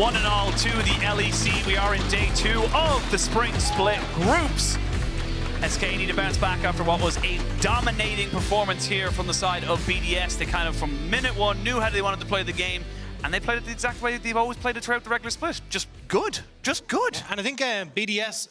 one and all to the LEC. We are in day 2 of the Spring Split groups. SK need to bounce back after what was a dominating performance here from the side of BDS. They kind of, from minute 1, knew how they wanted to play the game, and they played it the exact way they've always played it throughout the regular split. Just good. Just good. And I think BDS,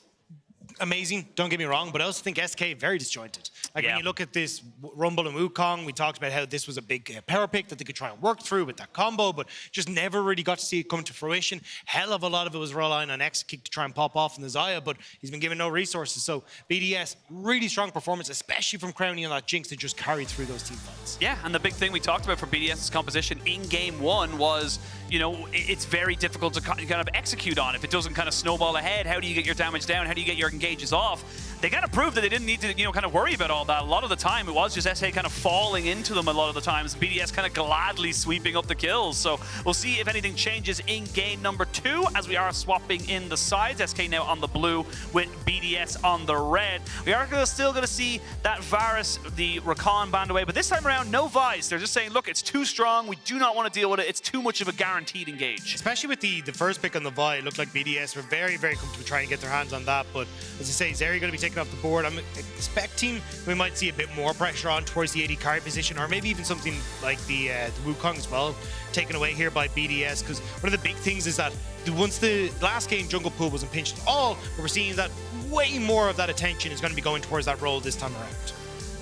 amazing, don't get me wrong, but I also think SK very disjointed. Like when you look at this Rumble and Wukong, we talked about how this was a big power pick that they could try and work through with that combo, but just never really got to see it come to fruition. Hell of a lot of it was relying on Exakick to try and pop off in the Xayah, but he's been given no resources. So BDS, really strong performance, especially from Crownie and that Jinx that just carried through those team fights. Yeah, and the big thing we talked about for BDS's composition in game 1 was, you know, it's very difficult to kind of execute on. If it doesn't kind of snowball ahead, how do you get your damage down? How do you get your engages off? They kind of proved that they didn't need to, you know, kind of worry about all that. A lot of the time, it was just SA kind of falling into them a lot of the times. BDS kind of gladly sweeping up the kills. So we'll see if anything changes in game number 2 as we are swapping in the sides. SK now on the blue with BDS on the red. We are still going to see that Varus, the Rakan, banned away, but this time around, no Vice. They're just saying, look, it's too strong. We do not want to deal with it. It's too much of a guaranteed engage. Especially with the first pick on the Vi, it looked like BDS were very, very comfortable trying to get their hands on that. But as I say, Xayah going to be taken off the board. I'm expecting we might see a bit more pressure on towards the AD carry position, or maybe even something like the Wukong as well, taken away here by BDS. Because one of the big things is that once the last game jungle pool wasn't pinched at all, but we're seeing that way more of that attention is going to be going towards that role this time around.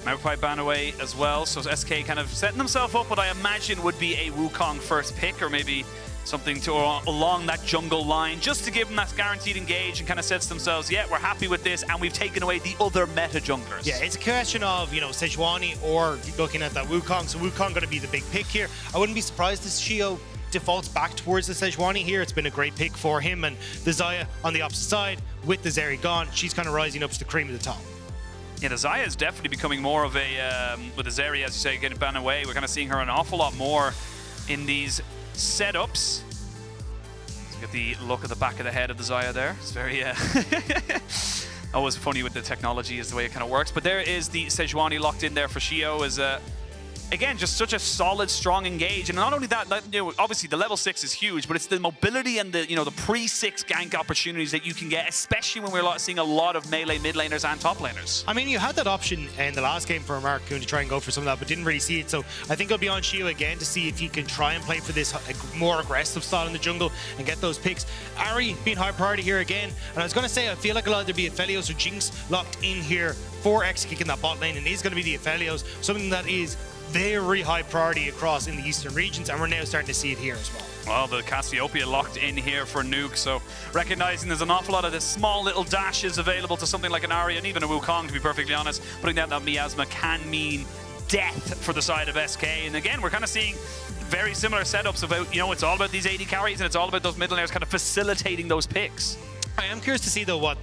Magpie ban away as well, so SK kind of setting themselves up what I imagine would be a Wukong first pick, or maybe something to along that jungle line, just to give them that guaranteed engage, and kind of sets themselves, yeah, we're happy with this, and we've taken away the other meta junglers. Yeah, it's a question of, you know, Sejuani or looking at that Wukong. So Wukong going to be the big pick here. I wouldn't be surprised if Sheo defaults back towards the Sejuani here. It's been a great pick for him, and the Xayah on the opposite side with the Zeri gone, she's kind of rising up to the cream of the top. Yeah, the Xayah is definitely becoming more of a, with the Zeri, as you say, getting banned away. We're kind of seeing her an awful lot more in these setups. Let's get the look at the back of the head of the Xayah there. It's very, always funny with the technology is the way it kind of works. But there is the Sejuani locked in there for Sheo as again, just such a solid, strong engage. And not only that, you know, obviously the level 6 is huge, but it's the mobility and the, you know, the pre-6 gank opportunities that you can get, especially when we're seeing a lot of melee mid laners and top laners. I mean, you had that option in the last game for Markoon to try and go for some of that, but didn't really see it. So I think it'll be on Sheo again to see if he can try and play for this more aggressive style in the jungle and get those picks. Ahri being high priority here again. And I was going to say, I feel like it'll either be Aphelios or Jinx locked in here for Exakick in that bot lane, and it is going to be the Aphelios, something that is very high priority across in the eastern regions, and we're now starting to see it here as well. Well, the Cassiopeia locked in here for Nuke, so recognizing there's an awful lot of the small little dashes available to something like an Ahri and even a Wukong, to be perfectly honest. Putting down that miasma can mean death for the side of SK, and again, we're kind of seeing very similar setups about, you know, it's all about these AD carries and it's all about those middle laners kind of facilitating those picks. I am curious to see, though, what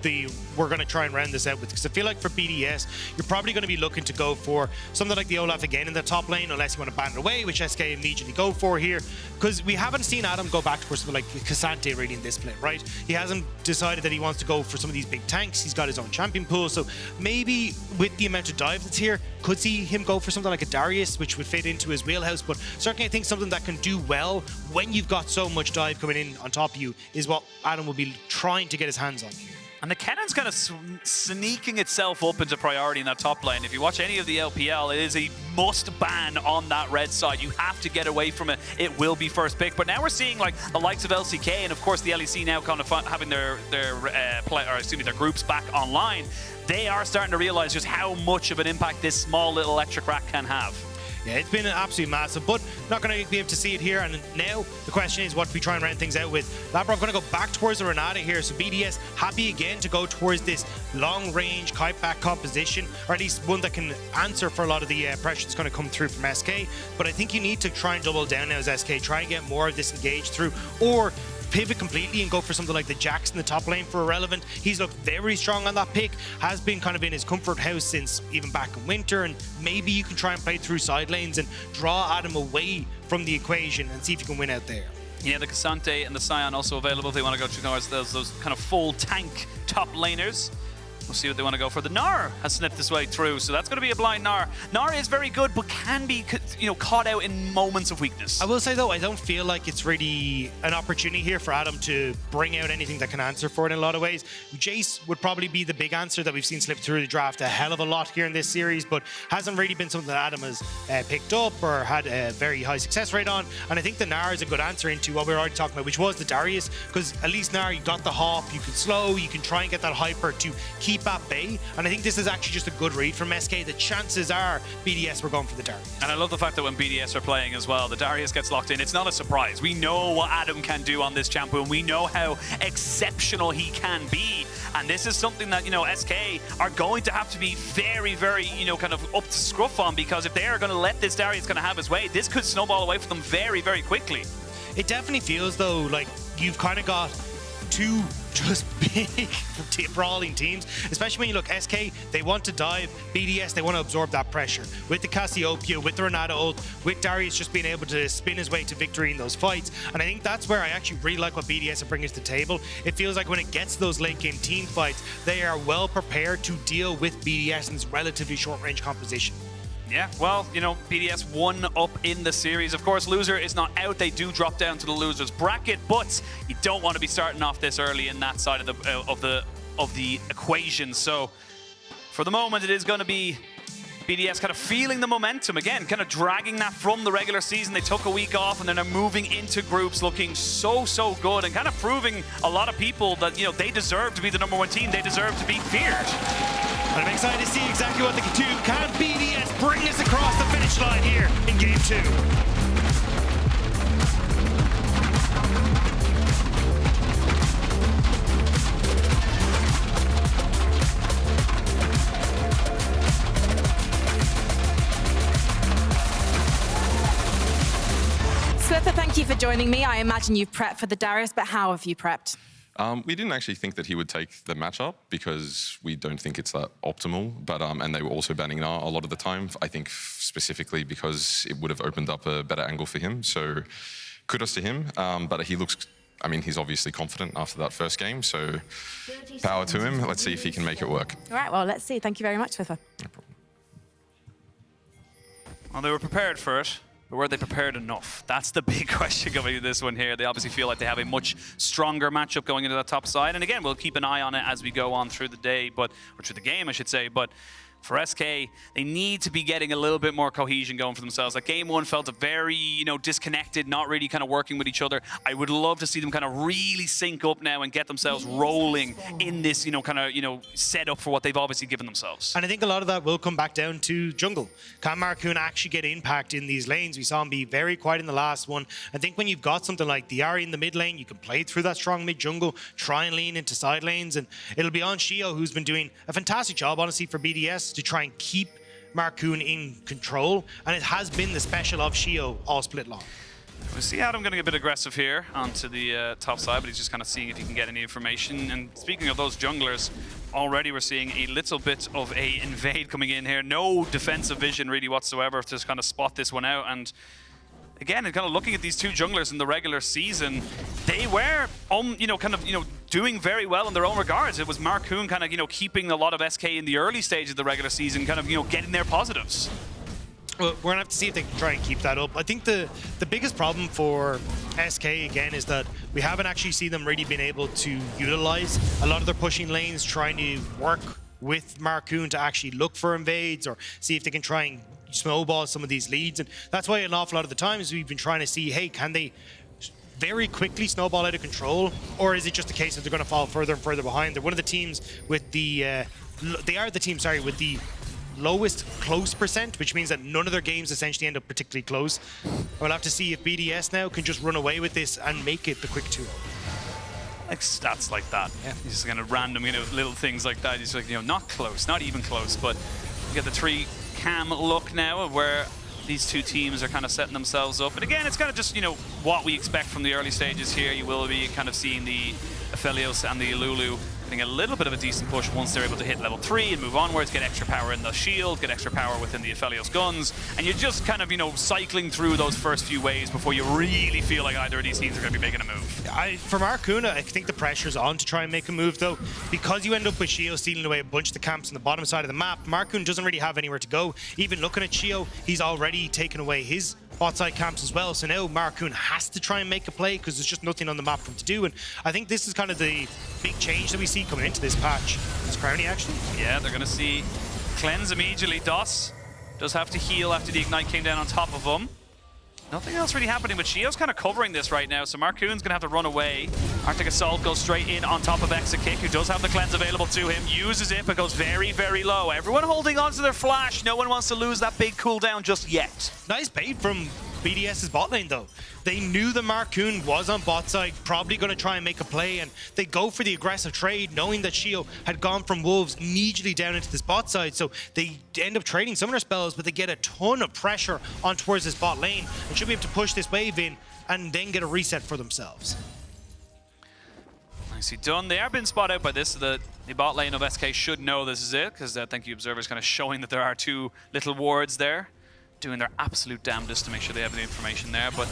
we're going to try and round this out with, because I feel like for BDS, you're probably going to be looking to go for something like the Olaf again in the top lane, unless you want to ban it away, which SK immediately go for here, because we haven't seen Adam go back towards something like Cassante really in this play, right? He hasn't decided that he wants to go for some of these big tanks. He's got his own champion pool, so maybe with the amount of dive that's here, could see him go for something like a Darius, which would fit into his wheelhouse, but certainly I think something that can do well when you've got so much dive coming in on top of you is what Adam will be trying to get his hands on here. And the cannon's kind of sneaking itself up into priority in that top lane. If you watch any of the LPL, it is a must ban on that red side. You have to get away from it. It will be first pick. But now we're seeing like the likes of LCK and of course the LEC now kind of having their groups back online. They are starting to realize just how much of an impact this small little electric rack can have. Yeah, it's been an absolute massive, but not going to be able to see it here. And now the question is, what do we try and round things out with? Labrov going to go back towards the Renata here. So BDS happy again to go towards this long-range kite back composition, or at least one that can answer for a lot of the pressure that's going to come through from SK. But I think you need to try and double down now as SK, try and get more of this engage through, or pivot completely and go for something like the Jax in the top lane for Irrelevant. He's looked very strong on that pick, has been kind of in his comfort house since even back in winter, and maybe you can try and play through side lanes and draw Adam away from the equation and see if you can win out there. Yeah, the Cassante and the Scion also available if they want to go towards those kind of full tank top laners. We'll see what they want to go for. The Gnar has snipped his way through, so that's going to be a blind Gnar. Gnar is very good, but can be, caught out in moments of weakness. I will say, though, I don't feel like it's really an opportunity here for Adam to bring out anything that can answer for it in a lot of ways. Jace would probably be the big answer that we've seen slip through the draft a hell of a lot here in this series, but hasn't really been something that Adam has picked up or had a very high success rate on. And I think the Gnar is a good answer into what we were already talking about, which was the Darius, because at least Gnar, you got the hop, you can slow, you can try and get that hyper to keep at bay. And I think this is actually just a good read from SK. The chances are BDS were going for the Darius. And I love the fact that when BDS are playing as well, the Darius gets locked in. It's not a surprise. We know what Adam can do on this champion. We know how exceptional he can be. And this is something that, SK are going to have to be very, very, kind of up to scruff on, because if they are going to let this Darius kind of have his way, this could snowball away from them very, very quickly. It definitely feels, though, like you've kind of got two just big brawling teams, especially when you look SK, they want to dive, BDS, they want to absorb that pressure. With the Cassiopeia, with the Renata ult, with Darius just being able to spin his way to victory in those fights. And I think that's where I actually really like what BDS are bringing to the table. It feels like when it gets to those late game team fights, they are well prepared to deal with BDS in this relatively short range composition. Yeah, well, BDS won up in the series. Of course, loser is not out. They do drop down to the losers bracket, but you don't want to be starting off this early in that side of the equation. So, for the moment, it is going to be BDS kind of feeling the momentum again, kind of dragging that from the regular season. They took a week off and then are moving into groups looking so good and kind of proving a lot of people that, they deserve to be the #1 team. They deserve to be feared. And I'm excited to see exactly what they can do. Can BDS bring us across the finish line here in Game 2? Swiffer, thank you for joining me. I imagine you've prepped for the Darius, but how have you prepped? We didn't actually think that he would take the matchup because we don't think it's that optimal. But and they were also banning Gnar a lot of the time. I think specifically because it would have opened up a better angle for him. So kudos to him. But he looks, he's obviously confident after that first game. So power to him. Let's see if he can make it work. All right, well, let's see. Thank you very much, Swiffer. No problem. Well, they were prepared for it. But were they prepared enough? That's the big question going into this one here. They obviously feel like they have a much stronger matchup going into that top side. And again, we'll keep an eye on it as we go on through the day, or through the game, I should say. But for SK, they need to be getting a little bit more cohesion going for themselves. Like Game 1 felt very, disconnected, not really kind of working with each other. I would love to see them kind of really sync up now and get themselves rolling in this, setup for what they've obviously given themselves. And I think a lot of that will come back down to jungle. Can Markoon actually get impact in these lanes? We saw him be very quiet in the last one. I think when you've got something like the Ahri in the mid lane, you can play through that strong mid jungle, try and lean into side lanes, and it'll be on Sheo, who's been doing a fantastic job, honestly, for BDS to try and keep Markoon in control, and it has been the special of Sheo all split long. We see Adam getting a bit aggressive here onto the top side, but he's just kind of seeing if he can get any information. And speaking of those junglers, already we're seeing a little bit of a invade coming in here. No defensive vision really whatsoever to just kind of spot this one out. And again, kind of looking at these two junglers in the regular season, they were, doing very well in their own regards. It was Markoon kind of, keeping a lot of SK in the early stage of the regular season, kind of, getting their positives. Well, we're gonna have to see if they can try and keep that up. I think the biggest problem for SK again is that we haven't actually seen them really been able to utilize a lot of their pushing lanes, trying to work with Markoon to actually look for invades or see if they can try and snowball some of these leads. And that's why an awful lot of the times we've been trying to see, hey, can they very quickly snowball out of control, or is it just a case that they're going to fall further and further behind? They're one of the teams with the with the lowest close percent, which means that none of their games essentially end up particularly close. We'll have to see if BDS now can just run away with this and make it the quick 2-0. Like stats like that. Yeah. He's just kind of random, little things like that. He's like, not close, not even close, but you get the 3-cam look now of where these two teams are kind of setting themselves up. And again, it's kind of just, what we expect from the early stages here. You will be kind of seeing the Aphelios and the Lulu getting a little bit of a decent push once they're able to hit level 3 and move onwards, get extra power in the shield, get extra power within the Aphelios guns, and you're just kind of, you know, cycling through those first few waves before you really feel like either of these teams are going to be making a move. For Markoon, I think the pressure's on to try and make a move, though, because you end up with Sheo stealing away a bunch of the camps on the bottom side of the map. Markoon doesn't really have anywhere to go. Even looking at Sheo, he's already taken away his bot side camps as well, so now Markoon has to try and make a play because there's just nothing on the map for him to do, and I think this is kind of the big change that we see coming into this patch. It's Crownie, actually. Yeah, they're going to see cleanse immediately. Doss does have to heal after the Ignite came down on top of him. Nothing else really happening, but Sheo's kind of covering this right now, so Markoon's going to have to run away. Arctic Assault goes straight in on top of Exakick, who does have the cleanse available to him, uses it, but goes very, very low. Everyone holding on to their flash. No one wants to lose that big cooldown just yet. Nice bait from BDS's bot lane, though. They knew the Markoon was on bot side, probably going to try and make a play, and they go for the aggressive trade, knowing that Sheo had gone from Wolves immediately down into this bot side, so they end up trading some of their spells, but they get a ton of pressure on towards this bot lane, and should be able to push this wave in, and then get a reset for themselves. Nicely done. They are being spotted out by this, so the bot lane of SK should know this is it, because I think the observer is kind of showing that there are two little wards there, doing their absolute damnedest to make sure they have the information there, but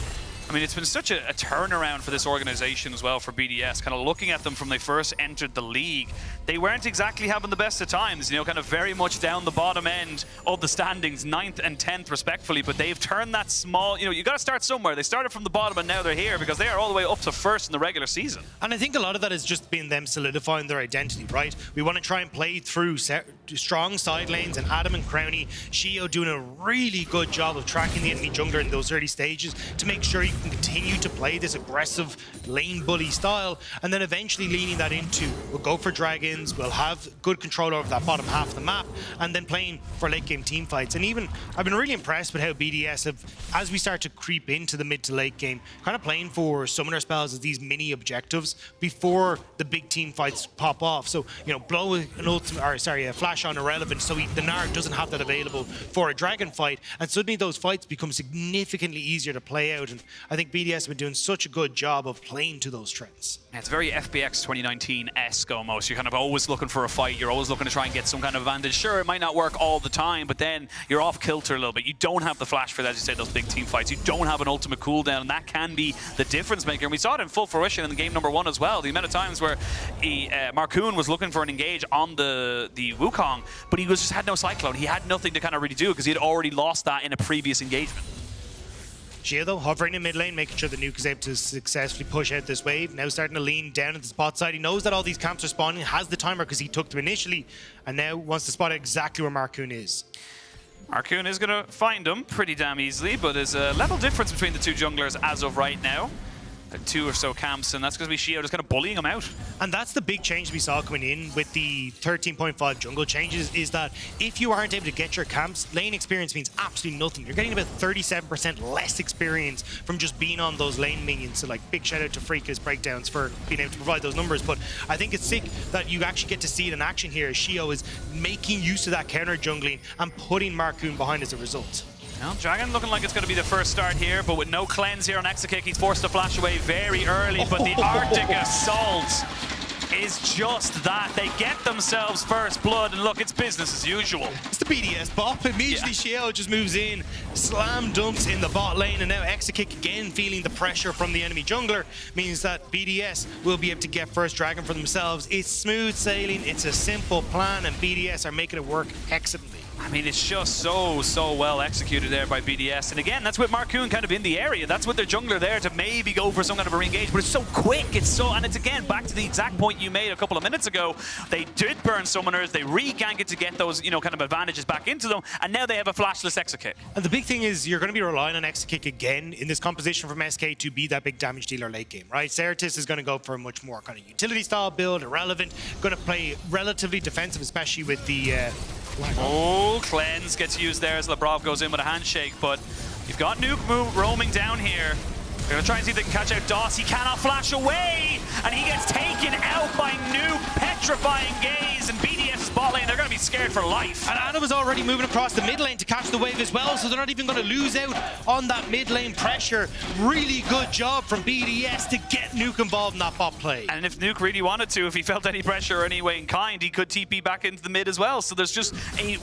I mean, it's been such a turnaround for this organization as well, for BDS. Kind of looking at them from they first entered the league, they weren't exactly having the best of times, you know, kind of very much down the bottom end of the standings, 9th and 10th respectfully, but they've turned that small, you know, you got to start somewhere. They started from the bottom and now they're here because they are all the way up to first in the regular season. And I think a lot of that has just been them solidifying their identity, right? We want to try and play through strong side lanes, and Adam and Crownie, Sheo doing a really good job of tracking the enemy jungler in those early stages to make sure you can continue to play this aggressive lane bully style, and then eventually leaning that into, we'll go for dragons, we'll have good control over that bottom half of the map, and then playing for late game team fights. And even, I've been really impressed with how BDS have, as we start to creep into the mid to late game, kind of playing for summoner spells as these mini objectives before the big team fights pop off. So, you know, blow an ultimate, or sorry, a flash on irrelevant, so the Gnar doesn't have that available for a dragon fight, and suddenly those fights become significantly easier to play out, and I think BDS have been doing such a good job of playing to those trends. It's very FBX 2019-esque almost. You're kind of always looking for a fight. You're always looking to try and get some kind of advantage. Sure, it might not work all the time, but then you're off kilter a little bit. You don't have the flash for, as you say, those big team fights. You don't have an ultimate cooldown, and that can be the difference maker. And we saw it in full fruition in the game number 1 as well. The amount of times where Markoon was looking for an engage on the Wukong, but he just had no Cyclone. He had nothing to kind of really do because he had already lost that in a previous engagement. Sheo, though, hovering in mid lane, making sure the nuke is able to successfully push out this wave. Now starting to lean down at the spot side. He knows that all these camps are spawning, has the timer because he took them initially, and now wants to spot exactly where Markoon is. Markoon is going to find him pretty damn easily, but there's a level difference between the two junglers as of right now. 2 or so camps, and that's going to be Sheo just kind of bullying him out. And that's the big change we saw coming in with the 13.5 jungle changes, is that if you aren't able to get your camps, lane experience means absolutely nothing. You're getting about 37% less experience from just being on those lane minions. So like, big shout out to Freaka's breakdowns for being able to provide those numbers, but I think it's sick that you actually get to see it in action here as Sheo is making use of that counter jungling and putting Markoon behind as a result. Well, Dragon looking like it's going to be the first start here, but with no cleanse here on Exakick, he's forced to flash away very early, but the Arctic Assault is just that. They get themselves first blood, and look, it's business as usual. It's the BDS bop. Immediately, Sheo just moves in, slam dunks in the bot lane, and now Exakick again feeling the pressure from the enemy jungler means that BDS will be able to get first dragon for themselves. It's smooth sailing, it's a simple plan, and BDS are making it work excellently. I mean, it's just so well executed there by BDS. And again, that's with Markoon kind of in the area. That's with their jungler there to maybe go for some kind of a re-engage. But it's so quick. And it's again back to the exact point you made a couple of minutes ago. They did burn summoners. They re-gank it to get those, you know, kind of advantages back into them. And now they have a flashless Exakick. And the big thing is you're going to be relying on Exakick again in this composition from SK to be that big damage dealer late game, right? Sertuss is going to go for a much more kind of utility style build, irrelevant, going to play relatively defensive, especially with the... cleanse gets used there as Labrov goes in with a handshake, but you've got Nuke roaming down here. They're going to try and see if they can catch out Doss. He cannot flash away, and he gets taken out by Nuke, petrifying gaze, and BDS's bot lane. They're going to to be scared for life. And Adam is already moving across the mid lane to catch the wave as well, so they're not even going to lose out on that mid lane pressure. Really good job from BDS to get Nuke involved in that bot play. And if Nuke really wanted to, if he felt any pressure or any way in kind, he could TP back into the mid as well. So there's just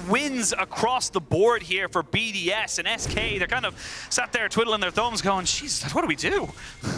wins across the board here for BDS and SK. They're kind of sat there twiddling their thumbs going, Jesus, what do we do?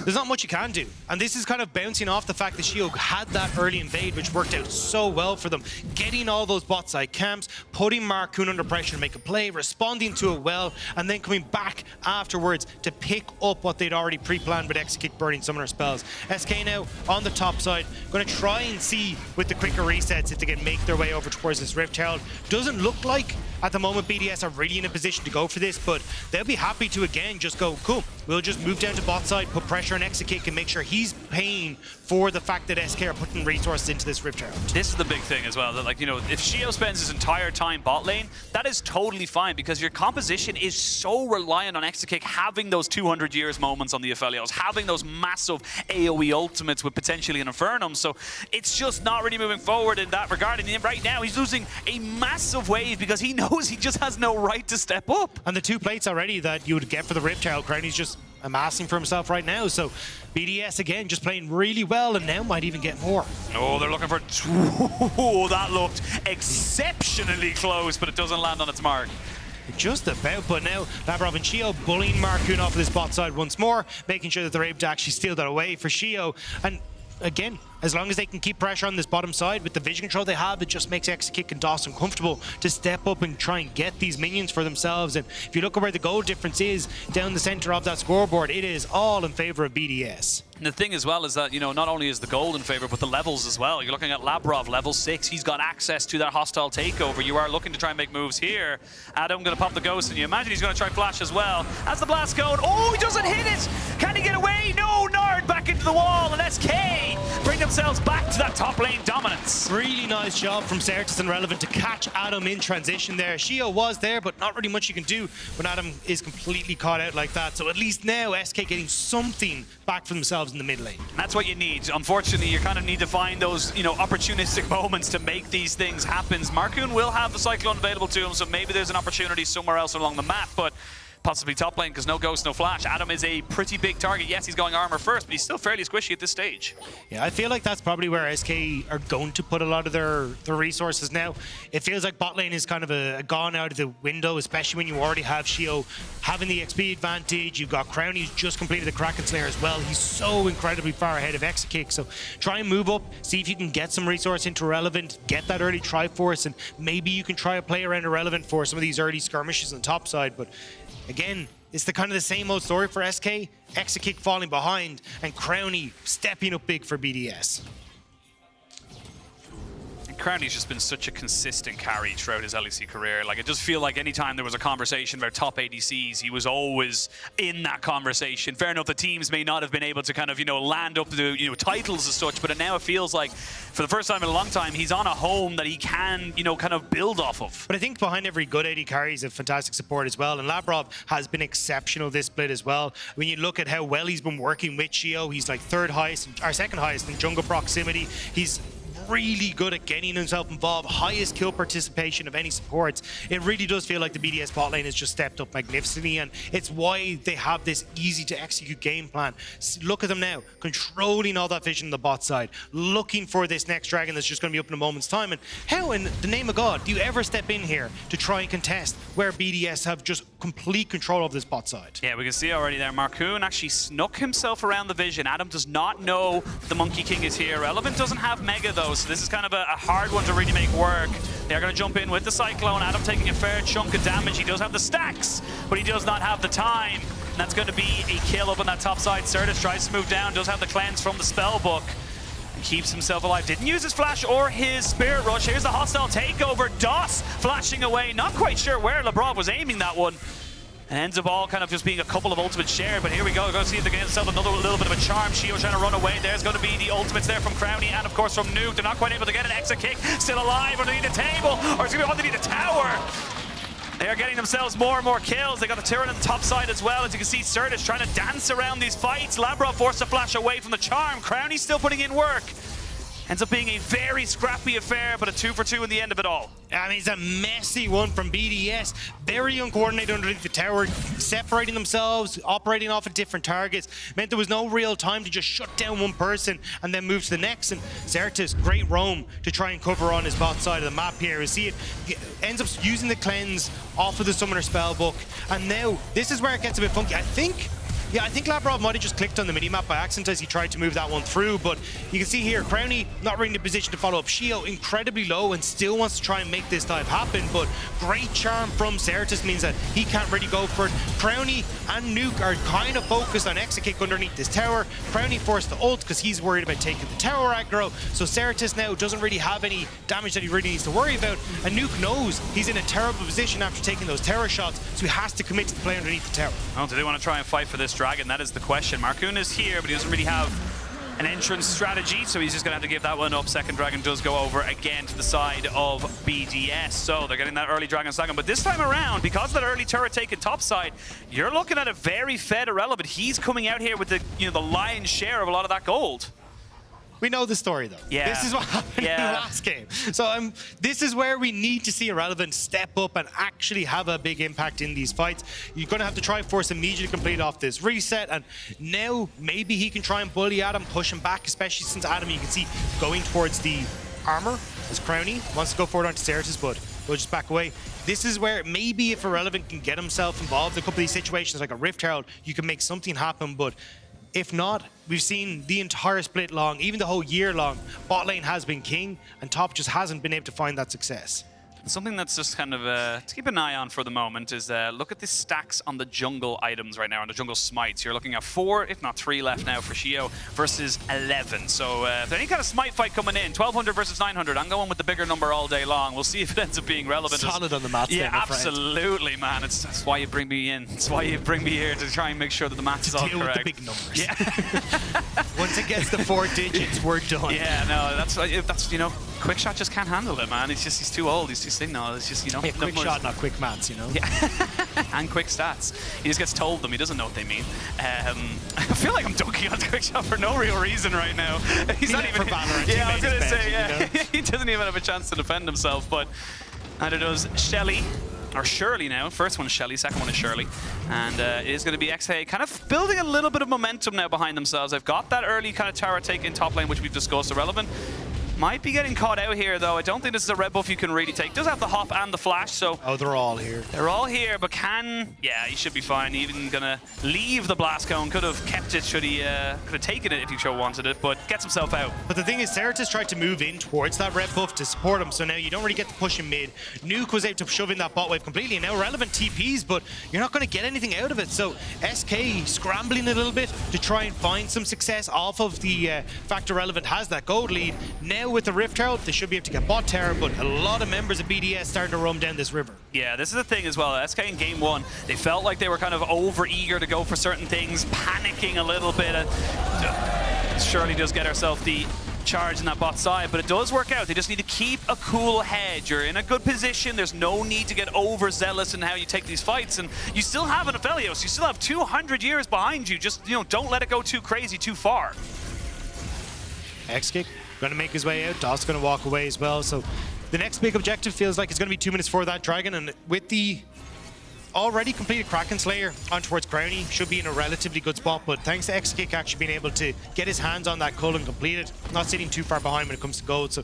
There's not much you can do. And this is kind of bouncing off the fact that Sheo had that early invade, which worked out so well for them. Getting all those bot side camps, putting Markoon under pressure to make a play, responding to it well, and then coming back afterwards to pick up what they'd already pre-planned with Exakick burning summoner spells. SK now on the top side, going to try and see with the quicker resets if they can make their way over towards this Rift Herald. Doesn't look like at the moment BDS are really in a position to go for this, but they'll be happy to again just go, cool, we'll just move down to bot side, put pressure on Exakick and make sure he's paying for the fact that SK are putting resources into this Rift Herald. This is the big thing as well, that like, you know, if Sheo spends his entire time bot lane, that is totally fine because your composition is so reliant on Exakick having those 200 years moments on the Aphelios, having those massive AoE ultimates with potentially an Infernum, so it's just not really moving forward in that regard. And right now he's losing a massive wave because he knows he just has no right to step up. And the 2 plates already that you would get for the Rift Herald, Crownie's just amassing for himself right now, so BDS again just playing really well and now might even get more. Oh, they're looking for... Oh, that looked exceptionally close, but it doesn't land on its mark. Just about, but now Labrov and Sheo bullying Markoon off of this bot side once more, making sure that they're able to actually steal that away for Sheo. And again, as long as they can keep pressure on this bottom side with the vision control they have, it just makes Exakick and Dawson comfortable to step up and try and get these minions for themselves. And if you look at where the goal difference is down the center of that scoreboard, it is all in favor of BDS. And the thing as well is that, you know, not only is the gold in favor, but the levels as well. You're looking at Labrov, level 6. He's got access to that hostile takeover. You are looking to try and make moves here. Adam going to pop the ghost, and you imagine he's going to try flash as well. As the blast going, oh, he doesn't hit it! Can he get away? No, Nard back into the wall, and SK bring themselves back to that top lane dominance. Really nice job from Sertuss and Relevant to catch Adam in transition there. Sheo was there, but not really much you can do when Adam is completely caught out like that. So at least now SK getting something back for themselves in the mid lane. That's what you need. Unfortunately, you kind of need to find those, you know, opportunistic moments to make these things happen. Markoon will have the Cyclone available to him, so maybe there's an opportunity somewhere else along the map, but possibly top lane because no ghost, no flash. Adam is a pretty big target. Yes, he's going armor first, but he's still fairly squishy at this stage. Yeah, I feel like that's probably where SK are going to put a lot of their resources now. It feels like bot lane is kind of gone out of the window, especially when you already have Sheo having the XP advantage. You've got Crownie who's just completed the Kraken Slayer as well. He's so incredibly far ahead of Exakick. So try and move up, see if you can get some resource into Relevant, get that early Triforce, and maybe you can try a play around Irrelevant for some of these early skirmishes on the top side. But again, it's the kind of the same old story for SK. Exakick falling behind and Crownie stepping up big for BDS. Crownie's just been such a consistent carry throughout his LEC career. Like, it does feel like anytime there was a conversation about top ADCs, he was always in that conversation. Fair enough, the teams may not have been able to kind of, you know, land up the, you know, titles as such, but now it feels like for the first time in a long time, he's on a home that he can, you know, kind of build off of. But I think behind every good AD carry is a fantastic support as well, and Labrov has been exceptional this split as well. When you look at how well he's been working with Sheo, he's like second highest in jungle proximity. He's really good at getting himself involved, highest kill participation of any supports. It really does feel like the BDS bot lane has just stepped up magnificently, and it's why they have this easy to execute game plan. Look at them now, controlling all that vision on the bot side, looking for this next dragon that's just going to be up in a moment's time. And how in the name of God do you ever step in here to try and contest where BDS have just complete control of this bot side? Yeah, we can see already there, Markoon actually snuck himself around the vision. Adam does not know the Monkey King is here. Relevant doesn't have Mega though, so this is kind of a hard one to really make work. They're going to jump in with the Cyclone. Adam taking a fair chunk of damage. He does have the stacks, but he does not have the time. And that's going to be a kill up on that top side. Sertuss tries to move down, does have the cleanse from the spell book. And keeps himself alive. Didn't use his flash or his Spirit Rush. Here's the hostile takeover. Doss flashing away. Not quite sure where Labrov was aiming that one. And ends up all kind of just being a couple of ultimates shared, but here we go. We're going to see if they get themselves another little bit of a charm. Sheo trying to run away. There's going to be the ultimates there from Crownie and of course from Nuke. They're not quite able to get an Exakick. Still alive underneath the table, or excuse me, underneath the tower. They are getting themselves more and more kills. They got the turret on the top side as well. As you can see, Sertuss trying to dance around these fights. Labrov forced to flash away from the charm. Crownie's still putting in work. Ends up being a very scrappy affair, but a 2 for 2 in the end of it all. And it's a messy one from BDS. Very uncoordinated underneath the tower, separating themselves, operating off of different targets. Meant there was no real time to just shut down one person and then move to the next. And Sertuss, great roam to try and cover on his bot side of the map here. You see it ends up using the cleanse off of the summoner spellbook. And now this is where it gets a bit funky. I think Labrov might have just clicked on the minimap by accident as he tried to move that one through, but you can see here, Crownie not really in the position to follow up. Sheo incredibly low and still wants to try and make this dive happen, but great charm from Sertuss means that he can't really go for it. Crownie and Nuke are kind of focused on Exakick underneath this tower. Crownie forced the ult because he's worried about taking the tower aggro, so Sertuss now doesn't really have any damage that he really needs to worry about, and Nuke knows he's in a terrible position after taking those tower shots, so he has to commit to the play underneath the tower. Oh, do they want to try and fight for this dragon? That is the question. Markoon is here, but he doesn't really have an entrance strategy, so he's just going to have to give that one up. Second dragon does go over again to the side of BDS, so they're getting that early dragon second. But this time around, because of that early turret taken top side, you're looking at a very fed Irrelevant. He's coming out here with the the lion's share of a lot of that gold. We know the story, though. Yeah. This is what happened in the last game. So this is where we need to see Irrelevant step up and actually have a big impact in these fights. You're going to have to try and force immediately complete off this reset, and now maybe he can try and bully Adam, push him back, especially since Adam, you can see, going towards the armor as Crownie wants to go forward onto Sertuss, but we'll just back away. This is where maybe if Irrelevant can get himself involved in a couple of these situations like a Rift Herald, you can make something happen, but if not, we've seen the entire split long, even the whole year long, bot lane has been king, and top just hasn't been able to find that success. Something that's just kind of to keep an eye on for the moment is look at the stacks on the jungle items right now, on the jungle smites. You're looking at 4, if not 3 left now for Sheo versus 11. So if there's any kind of smite fight coming in, 1200 versus 900, I'm going with the bigger number all day long. We'll see if it ends up being relevant. Solid on the maths. Yeah, absolutely, man. That's why you bring me in. It's why you bring me here, to try and make sure that the maths is all correct. Deal with the big numbers. Yeah. Once it gets to 4 digits, we're done. Yeah, no, that's Quickshot just can't handle it, man. He's too old. He's too signal. It's just, Yeah, quick shot, not quick maths, Yeah. And quick stats. He just gets told them. He doesn't know what they mean. I feel like I'm dunking on Quickshot for no real reason right now. He's not even for Valorant. Yeah, I was gonna say, yeah. He doesn't even have a chance to defend himself, but neither does Shelly. Or Shirley now. First one is Shelly, second one is Shirley. And it is going to be Xayah kind of building a little bit of momentum now behind themselves. They've got that early kind of tower take in top lane, which we've discussed. Irrelevant might be getting caught out here, though. I don't think this is a red buff you can really take. Does have the hop and the flash, so... Oh, they're all here. They're all here, but yeah, he should be fine. Even gonna leave the blast cone. Could have kept it, could have taken it if he so wanted it, but gets himself out. But the thing is, Sertuss tried to move in towards that red buff to support him, so now you don't really get to push him mid. Nuke was able to shove in that bot wave completely, and now Irrelevant TPs, but you're not going to get anything out of it. So SK scrambling a little bit to try and find some success off of the fact Irrelevant has that gold lead. Now with the Rift Herald, they should be able to get bot terror, but a lot of members of BDS starting to roam down this river. Yeah, this is the thing as well. SK in game 1, they felt like they were kind of over-eager to go for certain things, panicking a little bit. Shirley does get herself the charge in that bot side, but it does work out. They just need to keep a cool head. You're in a good position. There's no need to get overzealous in how you take these fights, and you still have an Aphelios. You still have 200 years behind you. Just, don't let it go too crazy, too far. Exakick going to make his way out. Doss going to walk away as well. So the next big objective feels like it's going to be 2 minutes for that dragon, and with the already completed Kraken Slayer on towards Crownie, should be in a relatively good spot, but thanks to Exakick actually being able to get his hands on that cull and complete it, not sitting too far behind when it comes to gold. So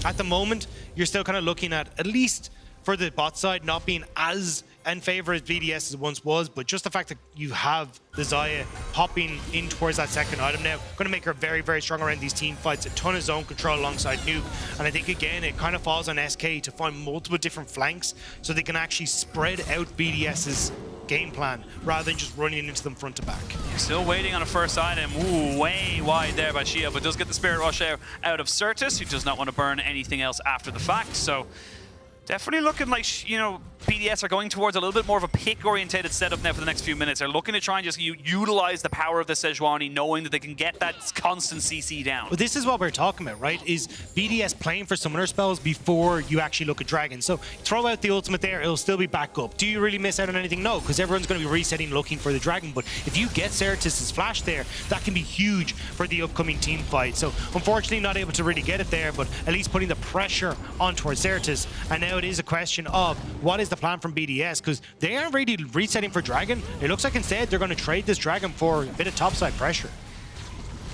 at the moment, you're still kind of looking at least for the bot side not being as in favor as BDS as it once was, but just the fact that you have the Xayah popping in towards that second item now, going to make her very, very strong around these team fights, a ton of zone control alongside Nuke, and I think again it kind of falls on SK to find multiple different flanks so they can actually spread out BDS's game plan rather than just running into them front to back. You're still waiting on a first item. Ooh, way wide there by Sheo, but does get the Spirit Rush out of Sertuss, who does not want to burn anything else after the fact, so Definitely looking like, you know, BDS are going towards a little bit more of a pick-orientated setup now for the next few minutes. They're looking to try and just utilize the power of the Sejuani, knowing that they can get that constant CC down. Well, this is what we're talking about, right? Is BDS playing for summoner spells before you actually look at Dragon. So throw out the ultimate there, it'll still be back up. Do you really miss out on anything? No, because everyone's going to be resetting looking for the Dragon. But if you get Sertuss' flash there, that can be huge for the upcoming team fight. So unfortunately not able to really get it there, but at least putting the pressure on towards Sertuss. And now it is a question of what is the plan from BDS, because they aren't really resetting for Dragon. It looks like instead they're going to trade this Dragon for a bit of topside pressure.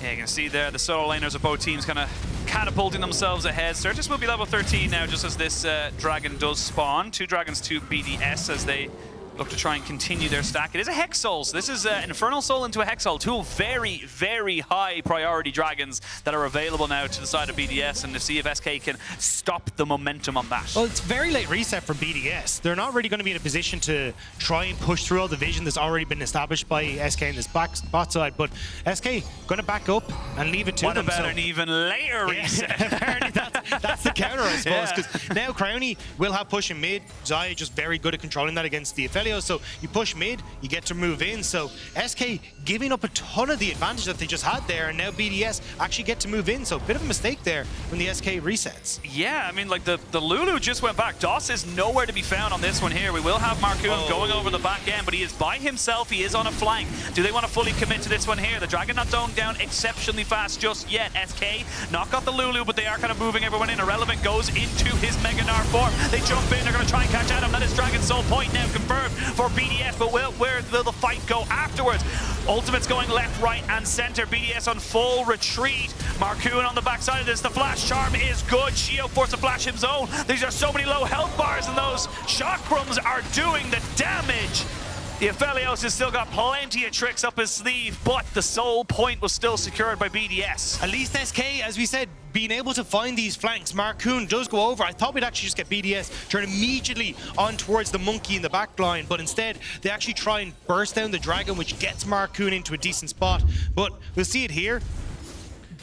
Yeah, you can see there the solo laners of both teams kind of catapulting themselves ahead. Sertuss will be level 13 now, just as this Dragon does spawn. 2 dragons to BDS as they look to try and continue their stack. It is a Hex Soul, so this is an Infernal Soul into a Hex Soul. 2 very, very high priority dragons that are available now to the side of BDS, and to see if SK can stop the momentum on that. Well, it's very late reset for BDS. They're not really going to be in a position to try and push through all the vision that's already been established by SK in this bot side, but SK going to back up and leave it to them. What about an even later reset? Apparently that's the counter, I suppose, because now Crownie will have push in mid. Xayah just very good at controlling that against the Aphelios. So you push mid, you get to move in. So SK giving up a ton of the advantage that they just had there, and now BDS actually get to move in. So a bit of a mistake there when the SK resets. Yeah, I mean, like the Lulu just went back. Doss is nowhere to be found on this one here. We will have Markoon going over the back end, but he is by himself. He is on a flank. Do they want to fully commit to this one here? The Dragon not going down exceptionally fast just yet. SK not got the Lulu, but they are kind of moving everyone in. Irrelevant goes into his Mega Gnar form. They jump in. They're going to try and catch Adam. That is Dragon Soul point now confirmed for BDS, but where will the fight go afterwards? Ultimates going left, right, and center. BDS on full retreat. Markoon on the backside of this. The flash charm is good. Sheo forced to flash his own. These are so many low health bars, and those chakrams are doing the damage. The Aphelios has still got plenty of tricks up his sleeve, but the soul point was still secured by BDS. At least SK, as we said, being able to find these flanks. Markoon does go over. I thought we'd actually just get BDS turn immediately on towards the monkey in the back line, but instead they actually try and burst down the Dragon, which gets Markoon into a decent spot. But we'll see it here.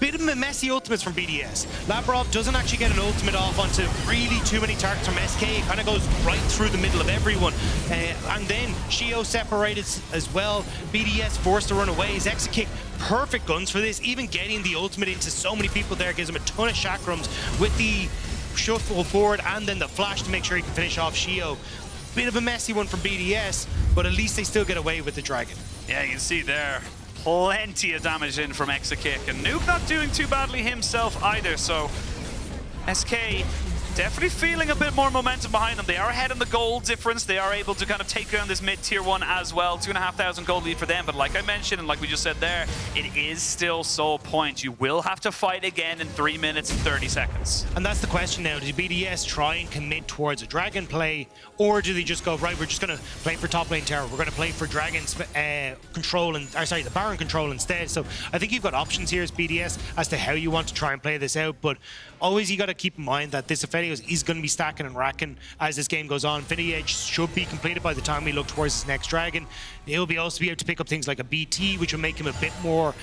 Bit of messy ultimates from BDS. Labrov doesn't actually get an ultimate off onto really too many targets from SK. It kind of goes right through the middle of everyone. And then Sheo separated as well. BDS forced to run away. His Exakick, perfect guns for this. Even getting the ultimate into so many people there gives him a ton of chakrams with the shuffle forward and then the flash to make sure he can finish off Sheo. Bit of a messy one from BDS, but at least they still get away with the Dragon. Yeah, you can see there. Plenty of damage in from Exakick, and Nuke not doing too badly himself either, so SK definitely feeling a bit more momentum behind them. They are ahead in the gold difference. They are able to kind of take down this mid-tier one as well. 2,500 gold lead for them, but like I mentioned and like we just said there, it is still soul point. You will have to fight again in 3 minutes and 30 seconds. And that's the question now. Do BDS try and commit towards a Dragon play, or do they just go, right, we're just going to play for top lane tower. We're going to play for Dragon's control, and the Baron control instead. So I think you've got options here as BDS as to how you want to try and play this out, but always you got to keep in mind that this Aphelios is going to be stacking and racking as this game goes on. Infinity Edge should be completed by the time we look towards his next Dragon. He'll also be able to pick up things like a BT, which will make him a bit more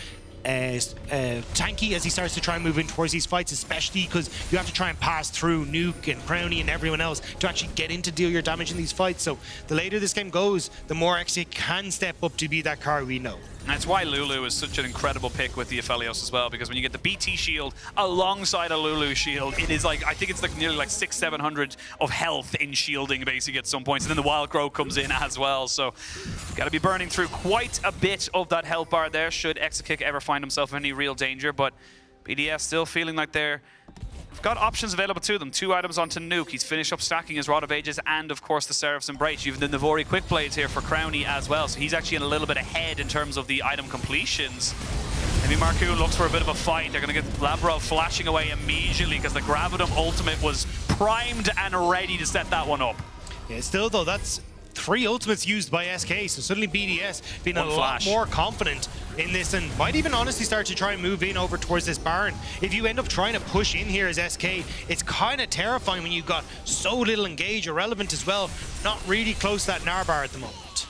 tanky as he starts to try and move in towards these fights, especially because you have to try and pass through Nuke and Crownie and everyone else to actually get in to deal your damage in these fights. So the later this game goes, the more Exakick can step up to be that card we know. That's why Lulu is such an incredible pick with the Aphelios as well, because when you get the BT shield alongside a Lulu shield, it is like, I think it's like nearly like 600-700 of health in shielding basically at some points, and then the Wild Growth comes in as well, so got to be burning through quite a bit of that health bar there should Exakick ever find himself in any real danger, but BDS still feeling like they're got options available to them. 2 items onto Nuke. He's finished up stacking his Rod of Ages and, of course, the Seraph's Embrace. Even the Navori Quick Blades here for Crownie as well. So he's actually a little bit ahead in terms of the item completions. Maybe Markoon looks for a bit of a fight. They're going to get Labrov flashing away immediately because the Gravitum ultimate was primed and ready to set that one up. Yeah, still, though, that's 3 ultimates used by SK, so suddenly BDS being a lot more confident in this and might even honestly start to try and move in over towards this Baron. If you end up trying to push in here as SK, it's kind of terrifying when you've got so little engage. Irrelevant as well, not really close to that Gnar bar at the moment.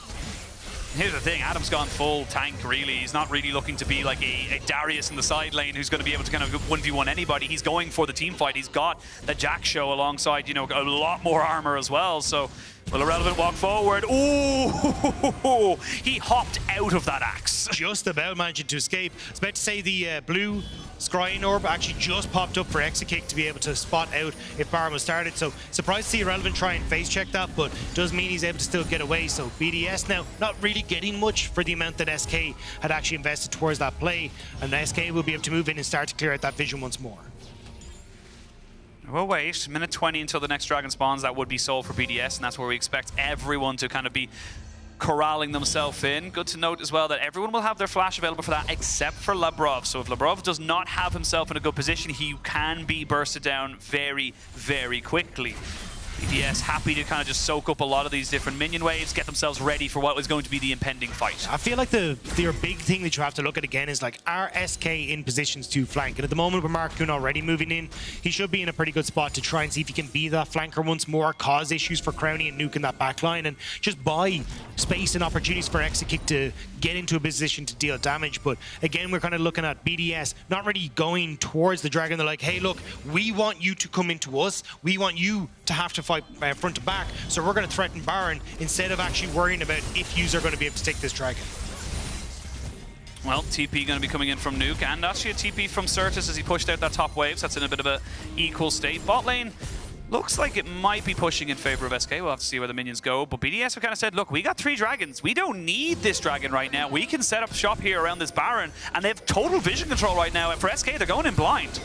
here's the thing, Adam's gone full tank, really. He's not really looking to be like a Darius in the side lane who's going to be able to kind of 1v1 anybody. He's going for the team fight. He's got the Jack Sheo alongside, you know, a lot more armor as well. So, will Irrelevant walk forward? Ooh, he hopped out of that axe. Just about managing to escape. I was about to say the blue scrying orb actually just popped up for Exakick to be able to spot out if Baron was started. So surprised to see Irrelevant try and face check that, but does mean he's able to still get away. So BDS now not really getting much for the amount that SK had actually invested towards that play, and SK will be able to move in and start to clear out that vision once more. We'll wait. Minute 20 until the next dragon spawns. That would be sold for BDS, and that's where we expect everyone to kind of be corralling themselves in. Good to note as well that everyone will have their flash available for that except for Labrov. So if Labrov does not have himself in a good position, he can be bursted down very, very quickly. BDS happy to kind of just soak up a lot of these different minion waves, get themselves ready for what was going to be the impending fight. I feel like your big thing that you have to look at again is like, are SK in positions to flank? And at the moment with Markoon already moving in, he should be in a pretty good spot to try and see if he can be that flanker once more, cause issues for Crownie and nuking that back line, and just buy space and opportunities for Exakick to get into a position to deal damage. But again, we're kind of looking at BDS not really going towards the dragon. They're like, hey, look, we want you to come into us. We want you to have to fight front to back. So we're going to threaten Baron instead of actually worrying about if yous are going to be able to take this dragon. Well, TP going to be coming in from Nuke, and actually a TP from Sertuss as he pushed out that top wave, so that's in a bit of a equal state. Bot lane looks like it might be pushing in favor of SK. We'll have to see where the minions go. But BDS have kind of said, look, we got 3 dragons. We don't need this dragon right now. We can set up shop here around this Baron, and they have total vision control right now. And for SK, they're going in blind.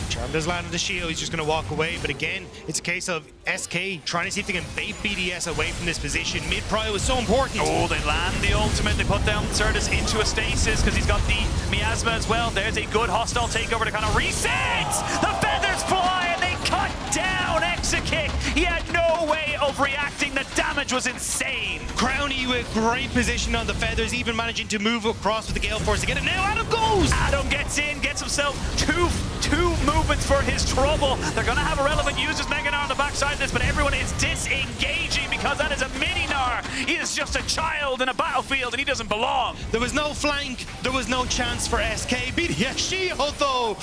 Charm does land on the Sheo, he's just going to walk away, but again, it's a case of SK trying to see if they can bait BDS away from this position. Mid-prio is so important. Oh, they land the ultimate, they put down Sertuss into a stasis because he's got the miasma as well. There's a good hostile takeover to kind of reset. The feathers fly and they cut down Exakick. He had no way of reacting, the damage was insane. Crownie with great position on the feathers, even managing to move across with the Gale Force to get it. Now Adam goes! Adam gets in, gets himself two movements for his trouble. They're going to have Irrelevant use his Mega Gnar on the backside of this, but everyone is disengaging because that is a mini Gnar. He is just a child in a battlefield and he doesn't belong. There was no flank, there was no chance for SK. BDS Sheo though,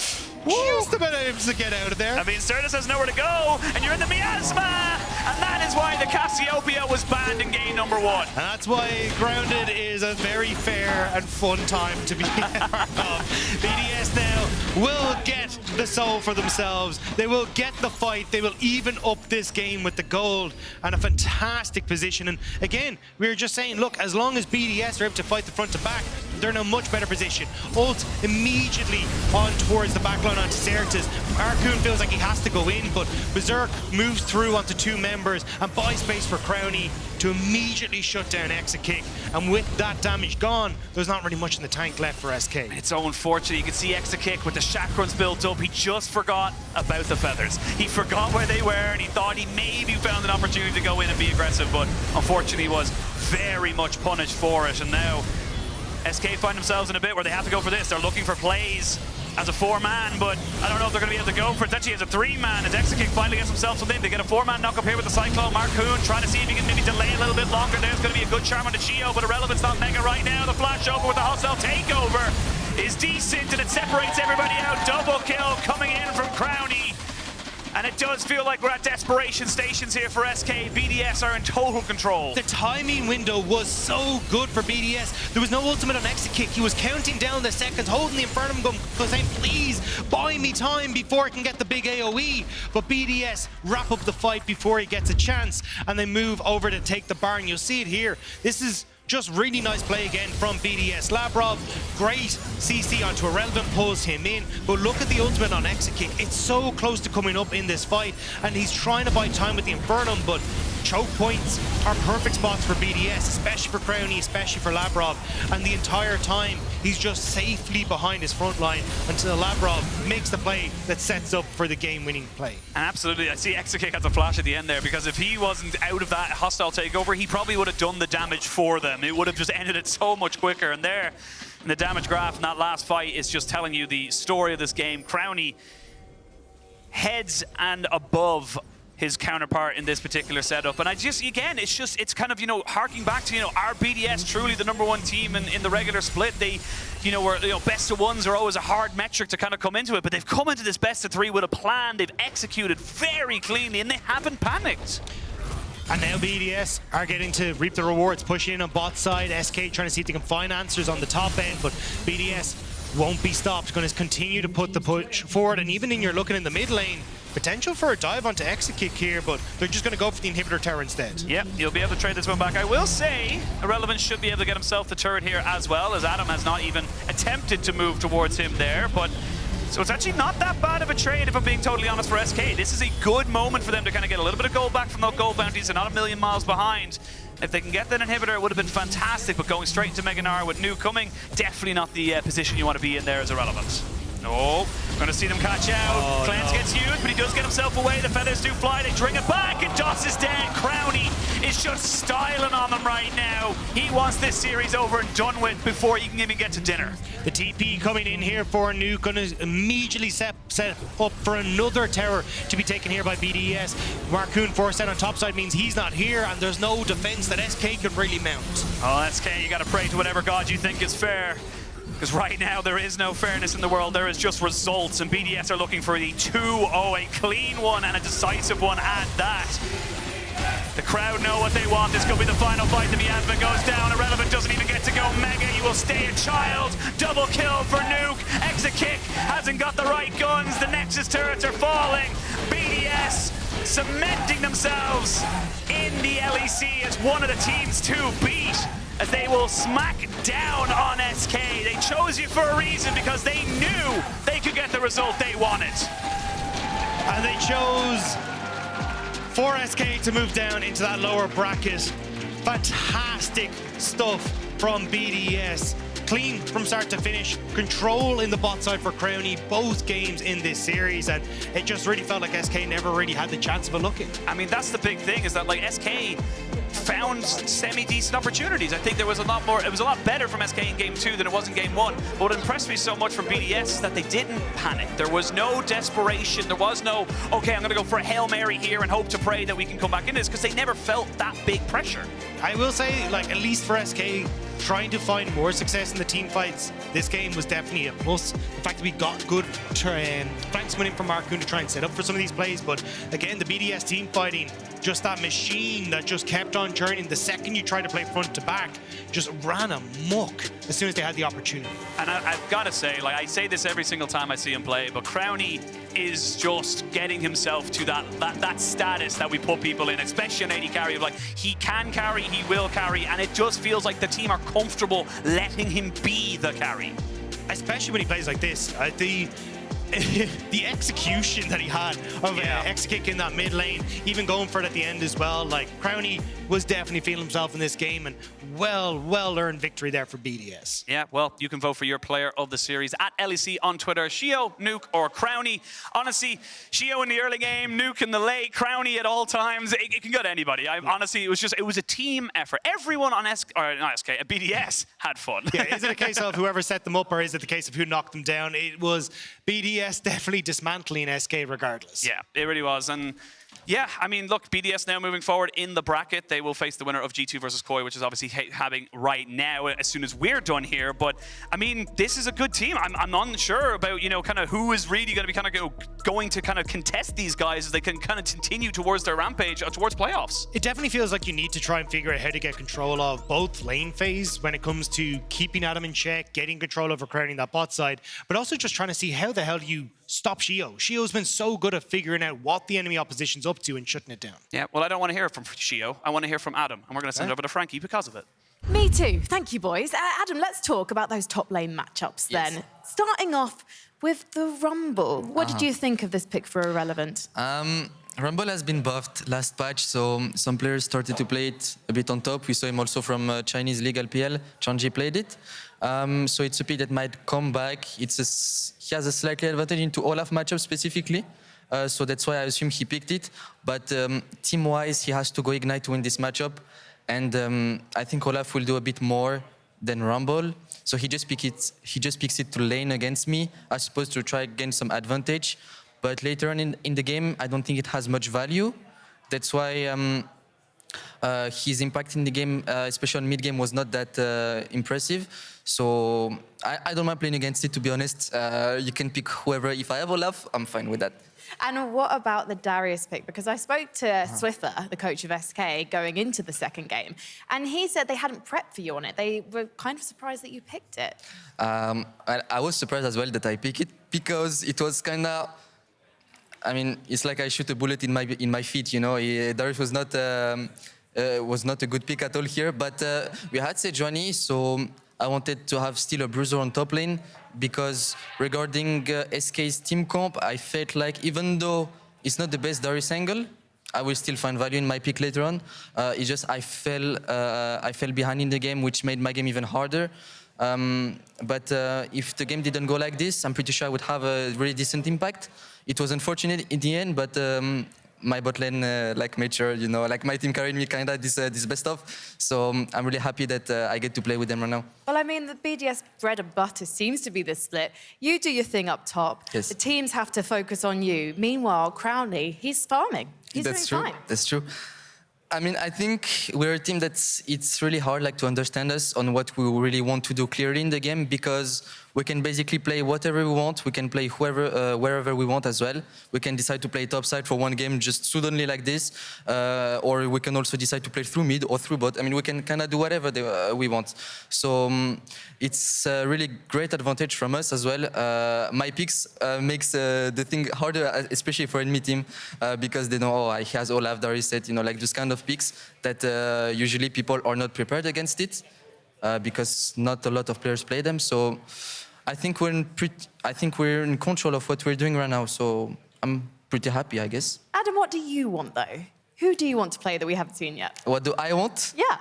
just about able to get out of there. I mean, Sertuss has nowhere to go, and you're in the miasma, and that is why the Cassiopeia was banned in game number 1. And that's why Grounded is a very fair and fun time to be part of. BDS now will get the soul for themselves. They will get the fight. They will even up this game with the gold and a fantastic position. And again, we were just saying, look, as long as BDS are able to fight the front to back, they're in a much better position. Ult immediately on towards the backline onto Sertuss. Markoon feels like he has to go in, but Berserk moves through onto 2 members and buys space for Crownie to immediately shut down Exakick. And with that damage gone, there's not really much in the tank left for SK. It's so unfortunate. You can see Exakick with the chakrons built up. He just forgot about the feathers. He forgot where they were, and he thought he maybe found an opportunity to go in and be aggressive, but unfortunately was very much punished for it. And now SK find themselves in a bit where they have to go for this. They're looking for plays as a 4-man, but I don't know if they're going to be able to go for it. Actually, as a 3-man, as Exakick finally gets himself something. They get a 4-man knock up here with the Cyclone. Markoon trying to see if he can maybe delay a little bit longer. There's going to be a good charm on the Sheo, but Irrelevant's not mega right now. The flash over with the hostile takeover is decent, and it separates everybody out. Double kill coming in from Crownie. And it does feel like we're at desperation stations here for SK. BDS are in total control. The timing window was so good for BDS. There was no ultimate on Exakick. He was counting down the seconds, holding the Infernum gun, saying, please, buy me time before I can get the big AoE. But BDS wrap up the fight before he gets a chance, and they move over to take the Baron. You'll see it here. This is just really nice play again from BDS. Labrov, great CC onto Irrelevant, pulls him in, but look at the ultimate on Exakick. It's so close to coming up in this fight, and he's trying to buy time with the Infernum, but choke points are perfect spots for BDS, especially for Crownie, especially for Labrov, and the entire time he's just safely behind his front line until Labrov makes the play that sets up for the game-winning play. And absolutely, I see Exakick has a flash at the end there, because if he wasn't out of that hostile takeover, he probably would have done the damage for them. It would have just ended it so much quicker, and there, in the damage graph in that last fight is just telling you the story of this game. Crownie heads and above his counterpart in this particular setup. And I just, again, it's kind of, you know, harking back to, you know, our BDS truly the #1 team in the regular split. They, you know, were, you know, best of ones are always a hard metric to kind of come into it, but they've come into this best of 3 with a plan. They've executed very cleanly, and they haven't panicked. And now BDS are getting to reap the rewards, pushing in on bot side. SK trying to see if they can find answers on the top end, but BDS won't be stopped. Going to continue to put the push forward, and even in you're looking in the mid lane, potential for a dive onto Exakick here, but they're just going to go for the inhibitor tower instead. Yep, you'll be able to trade this one back. I will say, Irrelevant should be able to get himself the turret here as well, as Adam has not even attempted to move towards him there, but so it's actually not that bad of a trade, if I'm being totally honest, for SK. This is a good moment for them to kind of get a little bit of gold back from those gold bounties. They're not a million miles behind. If they can get that inhibitor, it would have been fantastic, but going straight into Mega Gnar with Nuke coming, definitely not the position you want to be in there as Irrelevant. No, going to see them catch out. Cleanse gets used, but he does get himself away. The feathers do fly, they bring it back, and Doss is dead. Crownie is just styling on them right now. He wants this series over and done with before he can even get to dinner. The TP coming in here for Nuke, going to immediately set up for another tower to be taken here by BDS. Markoon forced out on top side means he's not here, and there's no defense that SK can really mount. Oh, SK, you got to pray to whatever god you think is fair. Because right now, there is no fairness in the world. There is just results, and BDS are looking for the 2-0, a clean one and a decisive one at that. The crowd know what they want. This could be the final fight. The miasma goes down. Irrelevant doesn't even get to go mega. He will stay a child. Double kill for Nuke. Exakick hasn't got the right guns. The Nexus turrets are falling. BDS cementing themselves in the LEC as one of the teams to beat, as they will smack down on SK. They chose you for a reason, because they knew they could get the result they wanted. And they chose for SK to move down into that lower bracket. Fantastic stuff from BDS. Clean from start to finish. Control in the bot side for Crownie both games in this series, and it just really felt like SK never really had the chance of a look in. I mean, that's the big thing, is that like SK found semi-decent opportunities. I think there was a lot more, it was a lot better from SK in game 2 than it was in game 1. But what impressed me so much from BDS is that they didn't panic. There was no desperation. There was no, okay, I'm going to go for a Hail Mary here and hope to pray that we can come back in this, because they never felt that big pressure. I will say, like, at least for SK, trying to find more success in the team fights, this game was definitely a plus. The fact that we got good flanks coming in from Markoon to try and set up for some of these plays, but again, the BDS team fighting, just that machine that just kept on churning. The second you try to play front to back, just ran amok as soon as they had the opportunity. And I've got to say, like, I say this every single time I see him play, but Crownie is just getting himself to that status that we put people in, especially an AD carry of like, he can carry, he will carry, and it just feels like the team are comfortable letting him be the carry. Especially when he plays like this. The execution that he had of Exakick in that mid lane, even going for it at the end as well. Like, Crownie was definitely feeling himself in this game, and well-earned victory there for BDS. Yeah, well, you can vote for your player of the series at LEC on Twitter. Sheo, Nuke, or Crownie. Honestly, Sheo in the early game, Nuke in the late, Crownie at all times. It can go to anybody. Honestly, it was a team effort. Everyone on BDS had fun. Yeah, is it a case of whoever set them up, or is it the case of who knocked them down? It was BDS definitely dismantling SK regardless. Yeah, it really was. And yeah, I mean, look, BDS now moving forward in the bracket. They will face the winner of G2 versus Koi, which is obviously happening right now as soon as we're done here. But, I mean, this is a good team. I'm unsure about, you know, kind of who is really going to be kind of going to kind of contest these guys as they can kind of continue towards their rampage, towards playoffs. It definitely feels like you need to try and figure out how to get control of both lane phase when it comes to keeping Adam in check, getting control over crowning that bot side, but also just trying to see how the hell do you stop Sheo. Sheo's been so good at figuring out what the enemy opposition's up to and shutting it down. Yeah, well, I don't want to hear from Sheo. I want to hear from Adam, and we're going to send it over to Frankie because of it. Me too. Thank you, boys. Adam, let's talk about those top lane matchups then. Starting off with the Rumble. What did you think of this pick for Irrelevant? Rumble has been buffed last patch, so some players started to play it a bit on top. We saw him also from Chinese League LPL. Chanji played it. So it's a pick that might come back. He has a slightly advantage into Olaf matchup specifically. So that's why I assume he picked it. But team-wise, he has to go Ignite to win this matchup. And I think Olaf will do a bit more than Rumble. So he just picks it to lane against me, as opposed to try to gain some advantage. But later on in the game, I don't think it has much value. That's why his impact in the game, especially on mid game, was not that impressive. So I don't mind playing against it, to be honest. You can pick whoever. If I have Olaf, I'm fine with that. And what about the Darius pick? Because I spoke to Swiffer, the coach of SK, going into the second game, and he said they hadn't prepped for you on it. They were kind of surprised that you picked it. I was surprised as well that I picked it because it was kind of. I mean, it's like I shoot a bullet in my feet. You know, Darius was not a good pick at all here. But we had Sejuani, so I wanted to have still a bruiser on top lane because regarding SK's team comp, I felt like even though it's not the best Darius angle, I will still find value in my pick later on. It's just I fell behind in the game, which made my game even harder. But if the game didn't go like this, I'm pretty sure I would have a really decent impact. It was unfortunate in the end, but my bot lane made sure, you know, like my team carried me kind of this best of. So I'm really happy that I get to play with them right now. Well, I mean, the BDS bread and butter seems to be the split. You do your thing up top. Yes. The teams have to focus on you. Meanwhile, Crownie, he's farming. He's That's doing true. fine. That's true. I mean, I think we're a team it's really hard to understand us on what we really want to do clearly in the game because we can basically play whatever we want. We can play wherever we want as well. We can decide to play topside for one game just suddenly like this, or we can also decide to play through mid or through bot. I mean, we can kind of do whatever we want. So it's a really great advantage from us as well. My picks makes the thing harder, especially for enemy team, because they know, oh, he has Olaf, Darius set, you know, like those kind of picks that usually people are not prepared against it because not a lot of players play them. So I think we're in control of what we're doing right now. So I'm pretty happy, I guess. Adam, what do you want, though? Who do you want to play that we haven't seen yet? What do I want? Yeah.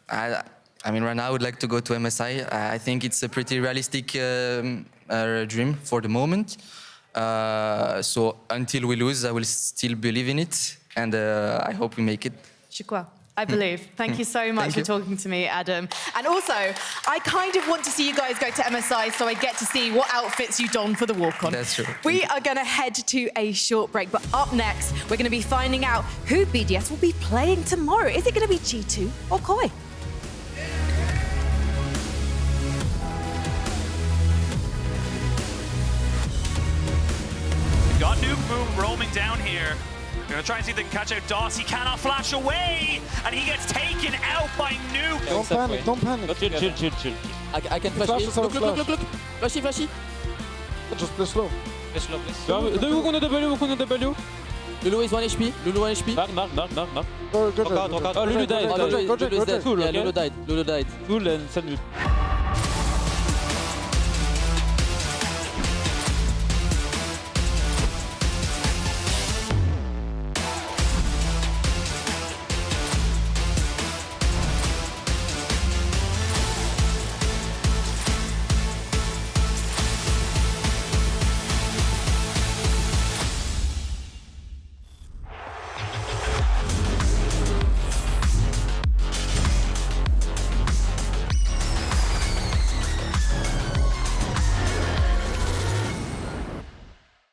I mean, right now I would like to go to MSI. I think it's a pretty realistic dream for the moment. So until we lose, I will still believe in it. And I hope we make it. Je crois. I believe. Thank you so much for talking to me, Adam. And also, I kind of want to see you guys go to MSI so I get to see what outfits you don for the walk-on. That's true. We are going to head to a short break, but up next, we're going to be finding out who BDS will be playing tomorrow. Is it going to be G2 or Koi? Got Nuke Boom roaming down here. We're gonna try and see if they can catch out Doss. He cannot flash away, and he gets taken out by Nuke. Don't panic, don't panic. Chill. I can flash in. Look. Flashy. Just play slow. Play slow, please. Wukong on W. Lulu is 1 HP. Lulu 1 HP. Go, Lulu died. Go, Yeah, Lulu died. Full and send me.